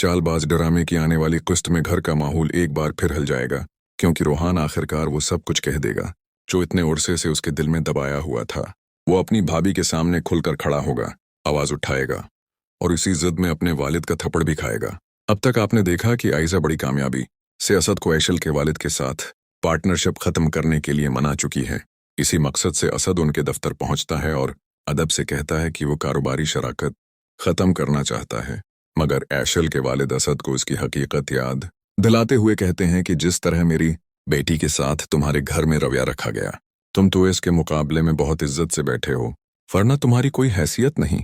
चालबाज ड्रामे की आने वाली किस्त में घर का माहौल एक बार फिर हिल जाएगा, क्योंकि रोहान आखिरकार वो सब कुछ कह देगा जो इतने उरसे से उसके दिल में दबाया हुआ था। वो अपनी भाभी के सामने खुलकर खड़ा होगा, आवाज उठाएगा और इसी जिद में अपने वालिद का थप्पड़ भी खाएगा। अब तक आपने देखा कि आइजा बड़ी कामयाबी से असद को ऐशल के वालिद के साथ पार्टनरशिप खत्म करने के लिए मना चुकी है। इसी मकसद से असद उनके दफ्तर पहुंचता है और अदब से कहता है कि वो कारोबारी शराकत खत्म करना चाहता है, मगर ऐशल के वालिद असद को इसकी हकीकत याद दिलाते हुए कहते हैं कि जिस तरह मेरी बेटी के साथ तुम्हारे घर में रवैया रखा गया, तुम तो इसके मुकाबले में बहुत इज्जत से बैठे हो, वरना तुम्हारी कोई हैसियत नहीं।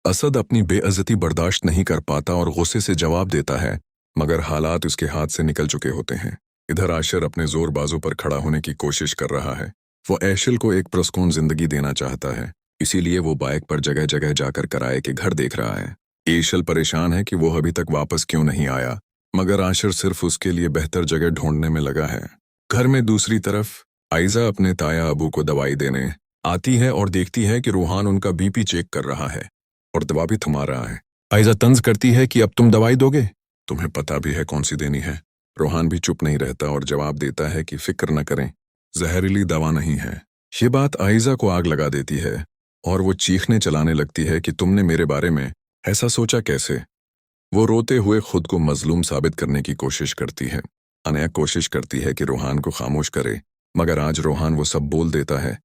असद अपनी बेइज्जती बर्दाश्त नहीं कर पाता और गुस्से से जवाब देता है, मगर हालात उसके हाथ से निकल चुके होते हैं। इधर आशिर अपने जोर बाजू पर खड़ा होने की कोशिश कर रहा है। वो ऐशल को एक पुरस्कून जिंदगी देना चाहता है, इसीलिए वो बाइक पर जगह जगह जाकर किराए के घर देख रहा है। ऐशल परेशान है कि वो अभी तक वापस क्यों नहीं आया, मगर आशिर सिर्फ उसके लिए बेहतर जगह ढूंढने में लगा है। घर में दूसरी तरफ आइजा अपने ताया अबू को दवाई देने आती है और देखती है कि रूहान उनका बीपी चेक कर रहा है और दवा भी थमा रहा है। आइजा तंज करती है कि अब तुम दवाई दोगे? तुम्हें पता भी है कौन सी देनी है। रूहान भी चुप नहीं रहता और जवाब देता है कि फिक्र न करें, जहरीली दवा नहीं है। ये बात आइजा को आग लगा देती है और वो चीखने चलाने लगती है कि तुमने मेरे बारे में ऐसा सोचा कैसे। वो रोते हुए खुद को मजलूम साबित करने की कोशिश करती है। अनया कोशिश करती है कि रूहान को खामोश करे, मगर आज रूहान वो सब बोल देता है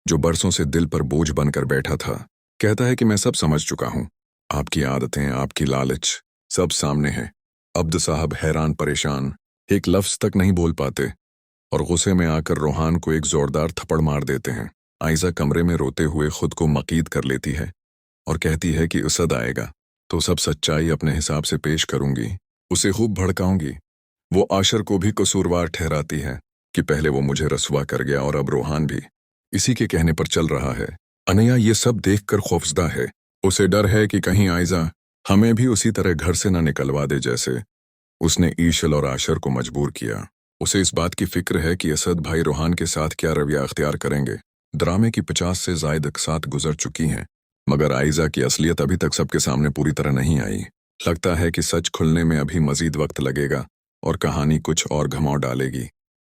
जो बरसों से दिल पर बोझ बनकर बैठा था। कहता है कि मैं सब समझ चुका हूं, आपकी आदतें, आपकी लालच सब सामने है। अब्द साहब हैरान परेशान एक लफ्ज तक नहीं बोल पाते और गुस्से में आकर रूहान को एक जोरदार थप्पड़ मार देते हैं। आइजा कमरे में रोते हुए खुद को मकीद कर लेती है और कहती है कि असद आएगा तो सब सच्चाई अपने हिसाब से पेश करूंगी, उसे खूब भड़काऊंगी। वो आशर को भी कसूरवार ठहराती है कि पहले वो मुझे रसवा कर गया और अब रूहान भी इसी के कहने पर चल रहा है। अनया ये सब देखकर खौफजदा है। उसे डर है कि कहीं आइजा हमें भी उसी तरह घर से न निकलवा दे जैसे उसने ईशल और आशर को मजबूर किया। उसे इस बात की फिक्र है कि असद भाई रूहान के साथ क्या रवैया अख्तियार करेंगे। ड्रामे की 50 से ज़ायद अक़सात गुजर चुकी हैं, मगर आइजा की असलियत अभी तक सबके सामने पूरी तरह नहीं आई। लगता है कि सच खुलने में अभी मजीद वक्त लगेगा और कहानी कुछ और घुमाव डालेगी।